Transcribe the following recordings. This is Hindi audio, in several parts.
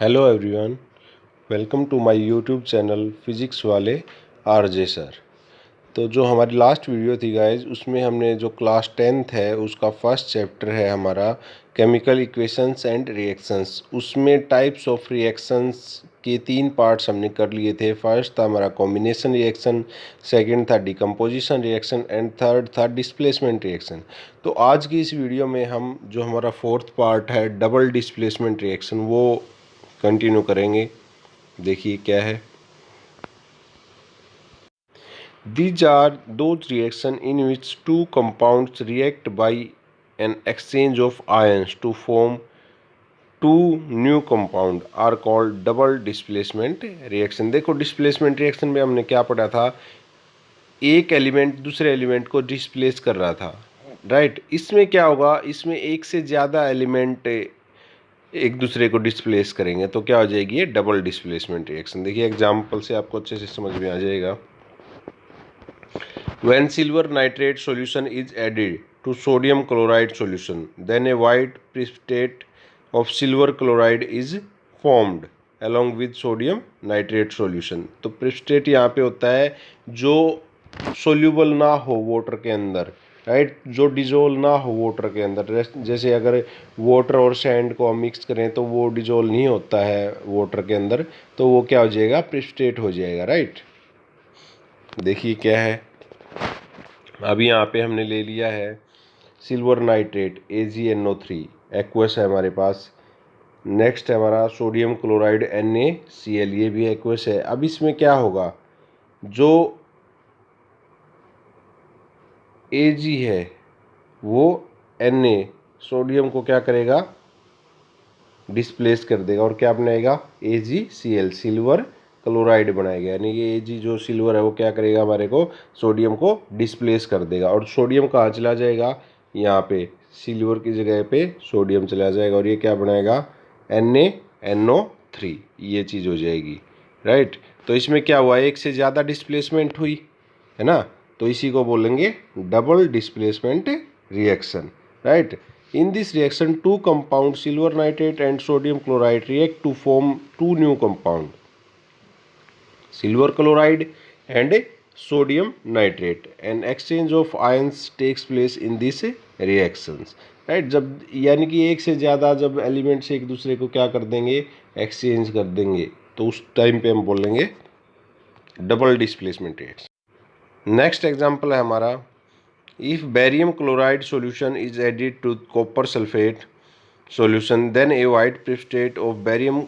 Hello everyone, welcome to my YouTube channel physics वाले आरजे सर। तो जो हमारी लास्ट वीडियो थी गाइज, उसमें हमने जो क्लास 10th है उसका फर्स्ट चैप्टर है हमारा केमिकल इक्वेशंस एंड रिएक्शंस। उसमें टाइप्स ऑफ रिएक्शंस के 3 पार्ट्स हमने कर लिए थे। फर्स्ट था हमारा कॉम्बिनेशन रिएक्शन, सेकंड था डिकम्पोजिशन रिएक्शन एंड थर्ड था डिस्प्लेसमेंट रिएक्शन। तो आज की इस वीडियो में हम जो हमारा फोर्थ पार्ट है डबल डिस्प्लेसमेंट रिएक्शन वो कंटिन्यू करेंगे। देखिए क्या है। These are those reactions in which two compounds react by an exchange of ions to form two new compound are called double displacement reaction। देखो डिस्प्लेसमेंट रिएक्शन में हमने क्या पढ़ा था, एक एलिमेंट दूसरे एलिमेंट को डिस्प्लेस कर रहा था, राइट। इसमें क्या होगा, इसमें एक से ज़्यादा एलिमेंट एक दूसरे को डिस्प्लेस करेंगे तो क्या हो जाएगी, ये डबल डिस्प्लेसमेंट रिएक्शन। देखिए एग्जांपल से आपको अच्छे से समझ में आ जाएगा। When silver nitrate solution is added to sodium chloride solution, then a white precipitate of silver chloride is formed along with sodium nitrate solution। तो precipitate यहाँ पे होता है जो सोल्यूबल ना हो वाटर के अंदर, राइट, जो डिजोल्व ना हो वाटर के अंदर। जैसे अगर वाटर और सैंड को हम मिक्स करें तो वो डिजोल्व नहीं होता है वाटर के अंदर, तो वो क्या हो जाएगा, प्रेसिपिटेट हो जाएगा, राइट। देखिए क्या है, अभी यहाँ पे हमने ले लिया है सिल्वर नाइट्रेट AgNO3 एक्वस है हमारे पास। नेक्स्ट है हमारा सोडियम क्लोराइड NaCl, ये भी एक्वस है। अब इसमें क्या होगा, जो Ag है वो Na सोडियम को क्या करेगा, डिस्प्लेस कर देगा और क्या बनाएगा, AgCl सिल्वर क्लोराइड बनाएगा। यानी कि Ag जो सिल्वर है वो क्या करेगा, हमारे को सोडियम को डिस्प्लेस कर देगा। और सोडियम कहाँ चला जाएगा, यहाँ पे सिल्वर की जगह पे सोडियम चला जाएगा और ये क्या बनाएगा, NaNO3, ये चीज़ हो जाएगी, राइट। तो इसमें क्या हुआ, एक से ज़्यादा डिस्प्लेसमेंट हुई है ना, तो इसी को बोलेंगे double displacement reaction, right. In this reaction, two compounds silver nitrate and sodium chloride react to form two new compound, silver chloride and sodium nitrate. An exchange of ions takes place in these reactions, right। जब यानी कि एक से ज़्यादा जब एलिमेंट्स एक दूसरे को क्या कर देंगे, एक्सचेंज कर देंगे, तो उस टाइम पे हम बोलेंगे double displacement reaction. Next example है हमारा, if barium chloride solution is added to copper sulfate solution, then a white precipitate of barium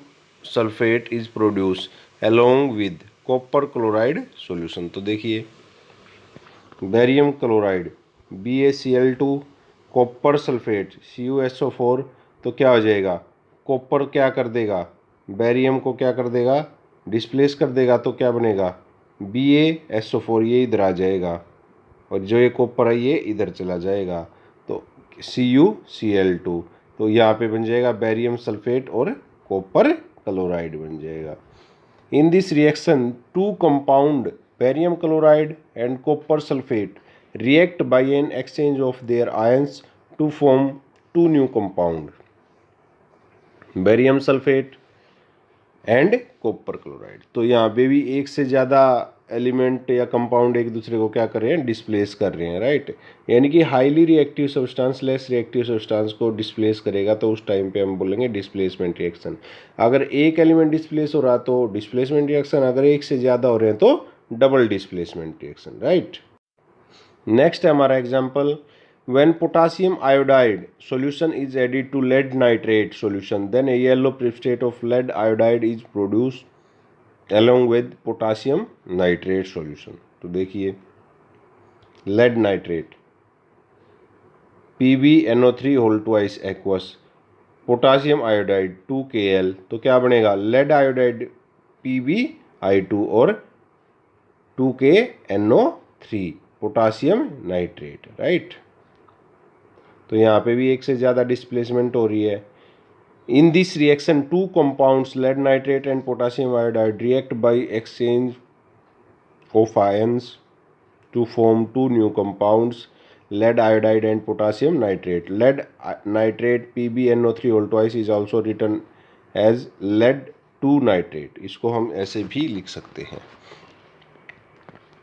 sulfate is produced along with copper chloride solution। तो देखिए barium chloride BaCl2, copper sulphate CuSO4, तो क्या हो जाएगा, कॉपर क्या कर देगा, बैरियम को क्या कर देगा, डिस्प्लेस कर देगा, तो क्या बनेगा BaSO4, ये इधर आ जाएगा और जो ये कॉपर है ये इधर चला जाएगा, तो CuCl2, तो यहाँ पे बन जाएगा बैरियम सल्फेट और कॉपर क्लोराइड बन जाएगा। In this reaction two compound barium chloride and copper sulphate react by an exchange of their ions to form two new compound, barium sulphate and copper chloride. तो यहाँ पे भी एक से ज़्यादा एलिमेंट या कंपाउंड एक दूसरे को क्या कर रहे हैं, डिस्प्लेस कर रहे हैं, राइट। यानी कि highly reactive substance less reactive substance को डिस्प्लेस करेगा, तो उस टाइम पे हम बोलेंगे डिस्प्लेसमेंट रिएक्शन। अगर एक एलिमेंट डिस्प्लेस हो रहा तो डिस्प्लेसमेंट रिएक्शन, अगर एक से ज़्यादा हो रहे हैं तो double displacement reaction, right. Next है हमारा example, when potassium iodide solution is added to lead nitrate solution, then a yellow precipitate of lead iodide is produced along with potassium nitrate solution। तो देखिए lead nitrate PbNO3 whole twice aqueous, potassium iodide 2Kl, तो क्या बनेगा, lead iodide PbI2 और 2KNO3 पोटासियम नाइट्रेट, राइट। तो यहाँ पे भी एक से ज़्यादा डिस्प्लेसमेंट हो रही है। In this reaction two compounds lead nitrate and potassium iodide react by exchange of ions to form two new compounds, lead iodide and potassium nitrate। Lead nitrate PbNO3 whole twice is also written as lead two nitrate, इसको हम ऐसे भी लिख सकते हैं।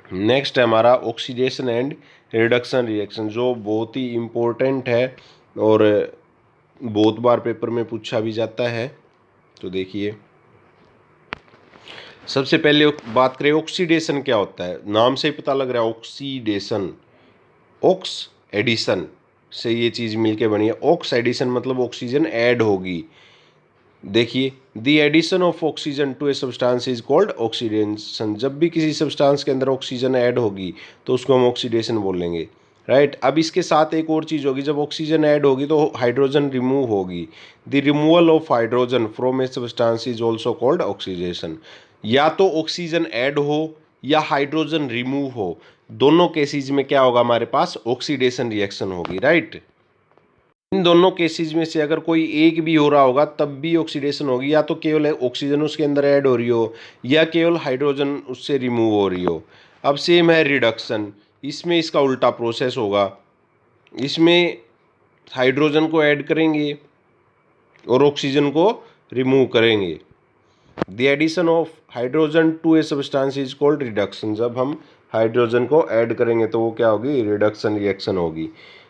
नेक्स्ट है हमारा ऑक्सीडेशन एंड रिडक्शन रिएक्शन, जो बहुत ही इम्पोर्टेंट है और बहुत बार पेपर में पूछा भी जाता है। तो देखिए, सबसे पहले बात करें ऑक्सीडेशन क्या होता है। नाम से ही पता लग रहा है ऑक्सीडेशन, ऑक्स एडिशन से ये चीज़ मिलके बनी है। ऑक्स एडिशन मतलब ऑक्सीजन ऐड होगी। देखिए, the addition of oxygen to a substance is called oxidation. जब भी किसी सब्सटेंस के अंदर ऑक्सीजन ऐड होगी तो उसको हम ऑक्सीडेशन बोलेंगे, राइट। अब इसके साथ एक और चीज़ होगी, जब ऑक्सीजन ऐड होगी तो हाइड्रोजन रिमूव होगी। The removal of hydrogen from A substance is also called oxidation. या तो ऑक्सीजन ऐड हो या हाइड्रोजन रिमूव हो, दोनों केसेस में क्या होगा, हमारे पास ऑक्सीडेशन रिएक्शन होगी, राइट। इन दोनों केसेस में से अगर कोई एक भी हो रहा होगा तब भी ऑक्सीडेशन होगी, या तो केवल ऑक्सीजन उसके अंदर ऐड हो रही हो या केवल हाइड्रोजन उससे रिमूव हो रही हो। अब सेम है रिडक्शन, इसमें इसका उल्टा प्रोसेस होगा। इसमें हाइड्रोजन को ऐड करेंगे और ऑक्सीजन को रिमूव करेंगे। The addition of hydrogen to a substance is called reduction. जब हम हाइड्रोजन को ऐड करेंगे तो वो क्या होगी, रिडक्शन रिएक्शन होगी।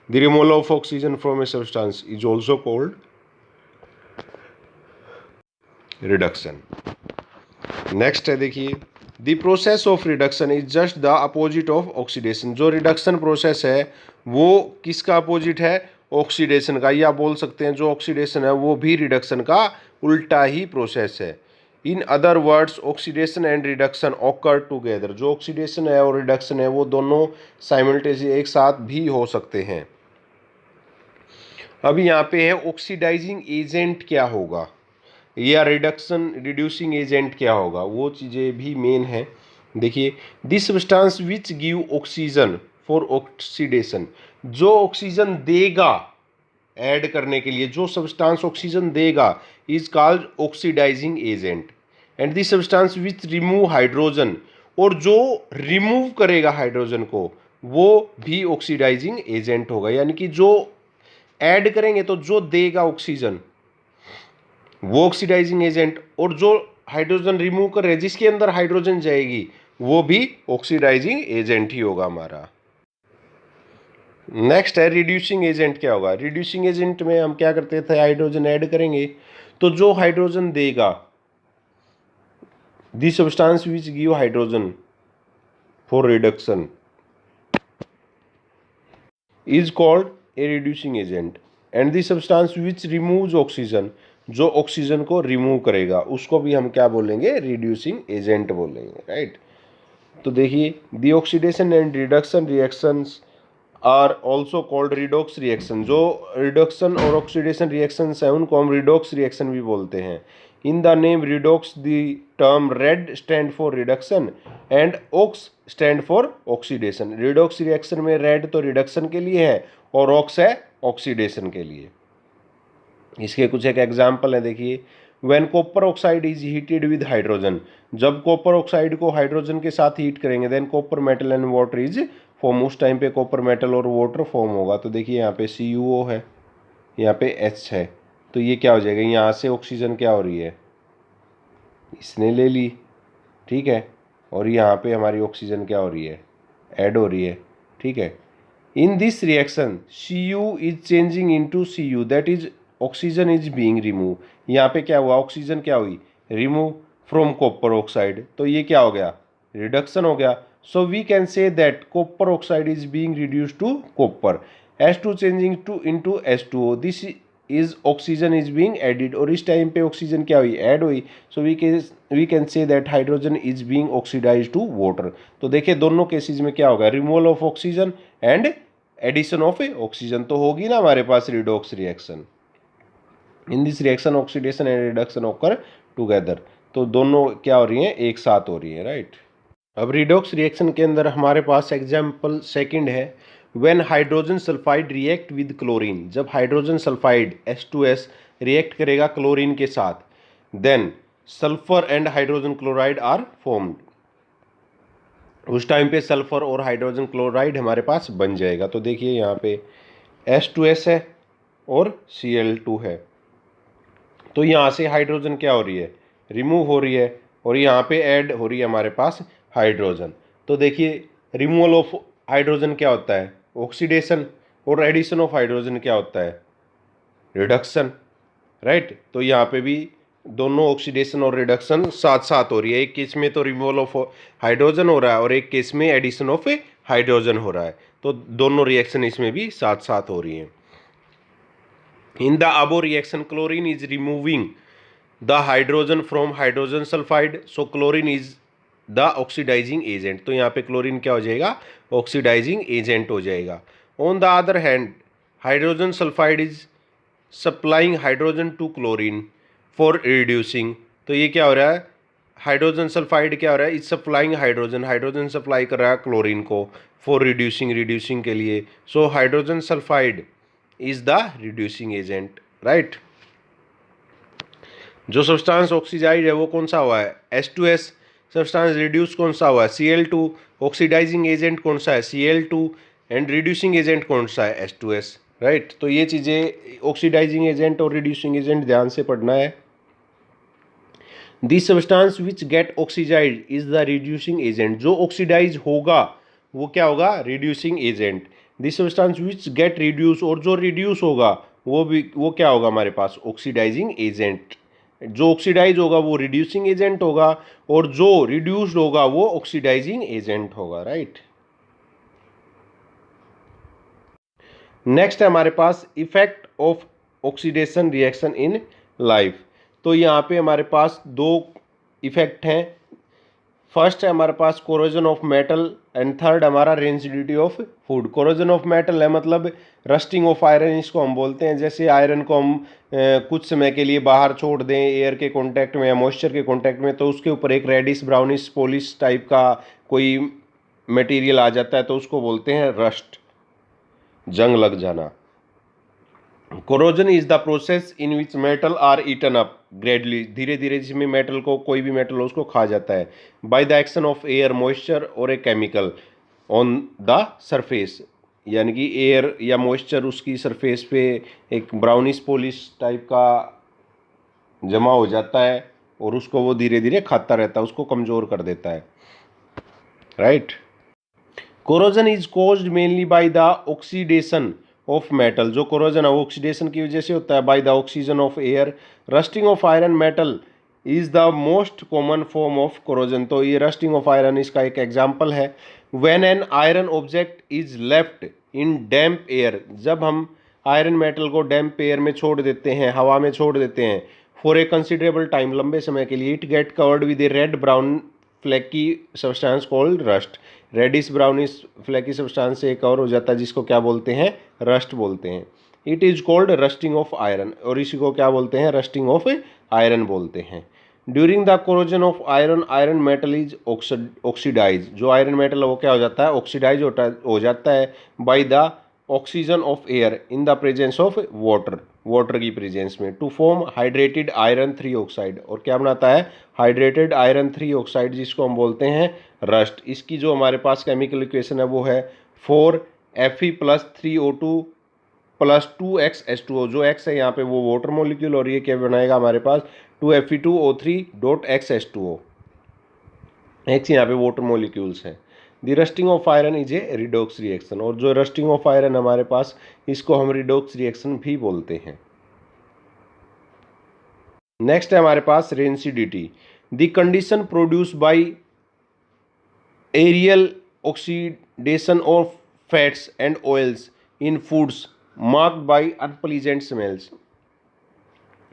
The removal of oxygen from A substance is also called reduction. Next है, देखिए, the process of reduction is just the opposite of oxidation. जो रिडक्शन प्रोसेस है वो किसका अपोजिट है, ऑक्सीडेशन का। या बोल सकते हैं जो ऑक्सीडेशन है वो भी रिडक्शन का उल्टा ही प्रोसेस है। In other words, oxidation and reduction occur together. जो ऑक्सीडेशन है और रिडक्शन है वो दोनों साइमल्टेनियसली एक साथ भी हो सकते हैं। अब यहाँ पे है ऑक्सीडाइजिंग एजेंट क्या होगा या रिड्यूसिंग एजेंट क्या होगा, वो चीज़ें भी मेन है। देखिए, this substance which give oxygen for oxidation. जो ऑक्सीजन देगा ऐड करने के लिए, जो सब्सटेंस ऑक्सीजन देगा is called oxidising agent. And this substance which remove hydrogen, और जो रिमूव करेगा हाइड्रोजन को वो भी ऑक्सीडाइजिंग एजेंट होगा। यानी कि जो ऐड करेंगे तो जो देगा ऑक्सीजन वो ऑक्सीडाइजिंग एजेंट, और जो हाइड्रोजन रिमूव कर रहे जिसके अंदर हाइड्रोजन जाएगी वो भी ऑक्सीडाइजिंग एजेंट ही होगा हमारा। नेक्स्ट है रिड्यूसिंग एजेंट क्या होगा। रिड्यूसिंग एजेंट में हम क्या करते थे, हाइड्रोजन ऐड करेंगे तो जो हाइड्रोजन देगा, the substance which give hydrogen for reduction is called a reducing agent. And the substance which removes oxygen, जो ऑक्सीजन को रिमूव करेगा उसको भी हम क्या बोलेंगे, रिड्यूसिंग एजेंट बोलेंगे, राइट। तो देखिए, the oxidation and reduction reactions are also called redox reaction. जो रिडक्शन और ऑक्सीडेशन रिएक्शंस हैं उनको हम रिडॉक्स रिएक्शन भी बोलते हैं। In the name redox the term red stand for reduction and ox stand for oxidation. Redox reaction में रेड तो रिडक्शन के लिए है और ऑक्स है ऑक्सीडेशन के लिए। इसके कुछ एक एग्जाम्पल है, देखिए, when copper oxide is heated with hydrogen. जब कॉपर ऑक्साइड को हाइड्रोजन के साथ हीट करेंगे than copper metal and water is form. उस टाइम पे कॉपर मेटल और वाटर फॉर्म होगा। तो देखिए, यहाँ पे CuO है, यहाँ पे H है, तो ये क्या हो जाएगा, यहाँ से ऑक्सीजन क्या हो रही है, इसने ले ली, ठीक है, और यहाँ पे हमारी ऑक्सीजन क्या हो रही है, ऐड हो रही है, ठीक है। In this reaction Cu is changing into Cu, that is oxygen is being remove. यहाँ पे क्या हुआ, ऑक्सीजन क्या हुई, रिमूव फ्रॉम कॉपर ऑक्साइड, तो ये क्या हो गया, रिडक्शन हो गया। So we can say that copper oxide is being reduced to copper, H2 changing to into H2O, this is oxygen is being added, और इस टाइम पे ऑक्सीजन क्या हुई, ऐड हुई। So we can say that hydrogen is being oxidise to water. तो देखिए, दोनों केसेस में क्या होगा, removal of oxygen and addition of oxygen, तो होगी ना हमारे पास redox reaction. In this reaction oxidation and reduction occur together, तो दोनों क्या हो रही हैं, एक साथ हो रही है, राइट। अब रिडॉक्स रिएक्शन के अंदर हमारे पास एग्जाम्पल सेकंड है, when hydrogen sulphide react with chlorine. जब हाइड्रोजन सल्फाइड H2S रिएक्ट करेगा क्लोरीन के साथ, then sulphur and hydrogen chloride are formed. उस टाइम पे सल्फर और हाइड्रोजन क्लोराइड हमारे पास बन जाएगा। तो देखिए, यहाँ पे H2S है और Cl2 है, तो यहाँ से हाइड्रोजन क्या हो रही है, रिमूव हो रही है, और यहाँ पे ऐड हो रही है हमारे पास हाइड्रोजन। तो देखिए रिमूवल ऑफ हाइड्रोजन क्या होता है, ऑक्सीडेशन, और एडिशन ऑफ हाइड्रोजन क्या होता है, रिडक्शन, राइट। तो यहाँ पे भी दोनों ऑक्सीडेशन और रिडक्शन साथ साथ हो रही है। एक केस में तो रिमूवल ऑफ हाइड्रोजन हो रहा है और एक केस में एडिशन ऑफ हाइड्रोजन हो रहा है, तो दोनों रिएक्शन इसमें भी साथ साथ हो रही हैं। In the above reaction chlorine is removing the hydrogen from hydrogen sulphide, so chlorine is the oxidising agent. तो यहाँ पे क्लोरीन क्या हो जाएगा, ऑक्सीडाइजिंग एजेंट हो जाएगा। On the other hand hydrogen sulphide is supplying hydrogen to chlorine for reducing. तो ये क्या हो रहा है, हाइड्रोजन सल्फाइड क्या हो रहा है, is supplying hydrogen, hydrogen supply कर रहा है क्लोरीन को फॉर रिड्यूसिंग, रिड्यूसिंग के लिए। So hydrogen sulphide is the reducing agent, right. जो सब्सटेंस ऑक्सीडाइज है वो कौन सा हुआ है, H2S। सब्सटेंस रिड्यूस कौन सा हुआ है, Cl2। ऑक्सीडाइजिंग एजेंट कौन सा है, Cl2, एंड रिड्यूसिंग एजेंट कौन सा है, H2S, राइट। तो ये चीज़ें ऑक्सीडाइजिंग एजेंट और रिड्यूसिंग एजेंट ध्यान से पढ़ना है। This substance which get oxidise is the reducing agent. जो ऑक्सीडाइज होगा वो क्या होगा, reducing agent. This substance which get reduce, और जो रिड्यूस होगा वो क्या होगा हमारे पास, ऑक्सीडाइजिंग एजेंट। जो ऑक्सीडाइज होगा वो रिड्यूसिंग एजेंट होगा, और जो रिड्यूस्ड होगा वो ऑक्सीडाइजिंग एजेंट होगा, राइट। नेक्स्ट है हमारे पास effect of oxidation reaction in life. तो यहाँ पे हमारे पास दो इफेक्ट हैं। फर्स्ट है हमारे पास corrosion of metal, and third हमारा rancidity of food. Corrosion of metal है मतलब रस्टिंग ऑफ आयरन, इसको हम बोलते हैं। जैसे आयरन को हम कुछ समय के लिए बाहर छोड़ दें एयर के कांटेक्ट में या मॉइस्चर के कांटेक्ट में, तो उसके ऊपर एक रेडिश ब्राउनिश पॉलिश टाइप का कोई मटेरियल आ जाता है, तो उसको बोलते हैं रस्ट, जंग लग जाना। Corrosion is the process in which metal are eaten up gradually, धीरे धीरे जिसमें मेटल को, कोई भी मेटल हो उसको खा जाता है, by the action of air, moisture और a chemical on the surface. यानी कि एयर या मॉइस्चर उसकी सरफेस पे एक ब्राउनिश पॉलिश टाइप का जमा हो जाता है, और उसको वो धीरे धीरे खाता रहता है, उसको कमज़ोर कर देता है, right. Corrosion is caused mainly by the oxidation of metal. जो कोरोजन है वो ऑक्सीडेशन की वजह से होता है, by the oxygen of air. Rusting of iron metal is the most common form of corrosion. तो ये रस्टिंग ऑफ आयरन इसका एक एग्जाम्पल है। When an iron object is left in damp air, जब हम आयरन मेटल को डैम्प एयर में छोड़ देते हैं, हवा में छोड़ देते हैं, फॉर ए कंसिडरेबल टाइम, लंबे समय के लिए, it get covered with a red brown flaky substance called rust. Reddish brownish flaky substance से कवर हो जाता है, जिसको क्या बोलते हैं, रस्ट बोलते हैं। It is called rusting of iron, और इसी को क्या बोलते हैं, रस्टिंग ऑफ आयरन बोलते हैं। During the corrosion of iron, iron metal is oxidise. जो आयरन मेटल है वो क्या हो जाता है, ऑक्सीडाइज हो जाता है by the oxygen of air in the presence of water, water की प्रेजेंस में, to form hydrated iron 3 oxide. और क्या बनाता है, हाइड्रेटेड आयरन 3 ऑक्साइड, जिसको हम बोलते हैं रस्ट। इसकी जो हमारे पास केमिकल इक्वेशन है वो है 4Fe + 3O2 + 2XH2O। जो X है यहाँ पे वो वाटर मॉलिक्यूल, और ये क्या बनाएगा हमारे पास 2Fe2O3.XH2O। X यहाँ पे वाटर मॉलिक्यूल्स हैं। The rusting of iron is a redox reaction, और जो रस्टिंग ऑफ आयरन हमारे पास, इसको हम रिडॉक्स रिएक्शन भी बोलते हैं। नेक्स्ट है हमारे पास rancidity. The condition produce by aerial oxidation of fats and oils in foods marked by unpleasant smells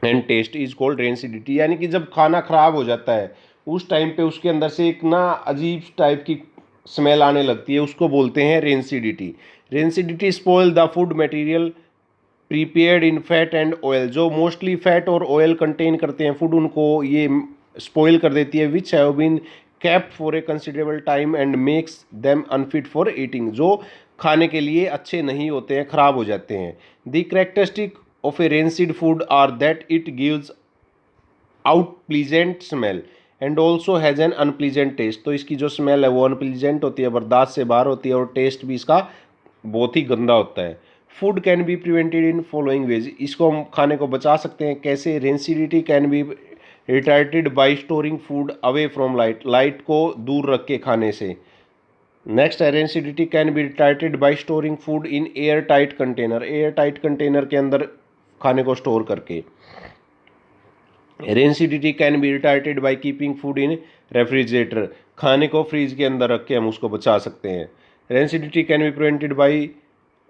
and taste is called rancidity. यानी कि जब खाना खराब हो जाता है उस टाइम पे उसके अंदर से एक ना अजीब टाइप की स्मेल आने लगती है, उसको बोलते हैं rancidity. Rancidity spoil the food material prepared in fat and oil. जो मोस्टली फैट और ऑयल कंटेन करते हैं फूड, उनको ये स्पॉइल कर देती है, which have been kept for a considerable time and makes them unfit for eating. जो खाने के लिए अच्छे नहीं होते हैं, खराब हो जाते हैं। The characteristic of a rancid food are that it gives out pleasant smell and also has an unpleasant taste. तो इसकी जो स्मेल है वो अनप्लीजेंट होती है, बर्दाश्त से बाहर होती है, और टेस्ट भी इसका बहुत ही गंदा होता है। Food can be prevented in following veg, इसको हम खाने को बचा सकते हैं कैसे? Rancidity can B retarded bye storing food away from light, light को दूर रख के खाने से। नेक्स्ट है rancidity can B retarded bye storing food in air tight container, air tight container के अंदर खाने को स्टोर करके। Rancidity can B retarded by keeping food in refrigerator, खाने को फ्रीज के अंदर रख के हम उसको बचा सकते हैं। Rancidity can be prevented by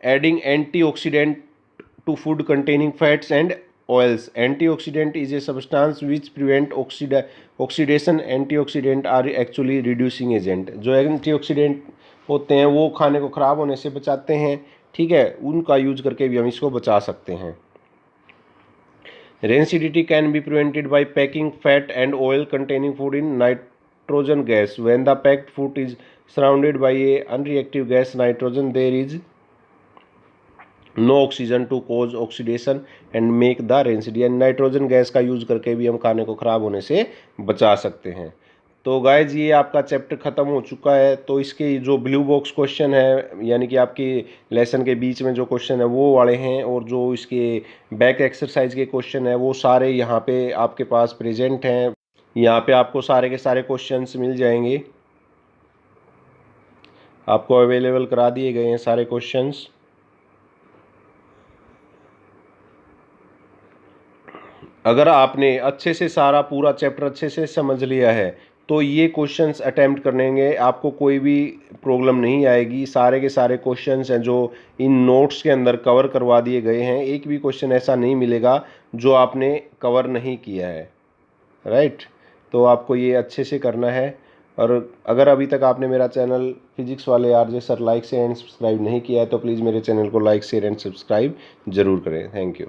adding antioxidant to food containing fats and oils. Antioxidant is a substance which prevent oxidation. Antioxidant are actually reducing agent. जो एंटीऑक्सीडेंट होते हैं वो खाने को ख़राब होने से बचाते हैं, ठीक है, उनका यूज करके भी हम इसको बचा सकते हैं। Rancidity can be prevented by packing fat and oil containing food in nitrogen gas. When the packed food is surrounded by a unreactive gas nitrogen, there is no oxygen to cause oxidation and make the rancid, यानी नाइट्रोजन गैस का यूज़ करके भी हम खाने को ख़राब होने से बचा सकते हैं। तो गाइज ये आपका चैप्टर ख़त्म हो चुका है। तो इसके जो ब्लू बॉक्स क्वेश्चन है यानी कि आपकी लेसन के बीच में जो क्वेश्चन है वो वाले हैं, और जो इसके बैक एक्सरसाइज के क्वेश्चन है वो सारे यहाँ पे आपके पास प्रेजेंट हैं। यहाँ पे आपको सारे के सारे क्वेश्चंस मिल जाएंगे, आपको अवेलेबल करा दिए गए हैं सारे क्वेश्चंस। अगर आपने अच्छे से सारा पूरा चैप्टर अच्छे से समझ लिया है तो ये क्वेश्चंस अटेम्प्ट करने में आपको कोई भी प्रॉब्लम नहीं आएगी। सारे के सारे क्वेश्चंस हैं जो इन नोट्स के अंदर कवर करवा दिए गए हैं, एक भी क्वेश्चन ऐसा नहीं मिलेगा जो आपने कवर नहीं किया है, राइट। तो आपको ये अच्छे से करना है। और अगर अभी तक आपने मेरा चैनल फिजिक्स वाले RJ sir like share and subscribe नहीं किया है तो प्लीज़ मेरे चैनल को लाइक शेयर एंड सब्सक्राइब ज़रूर करें। Thank you.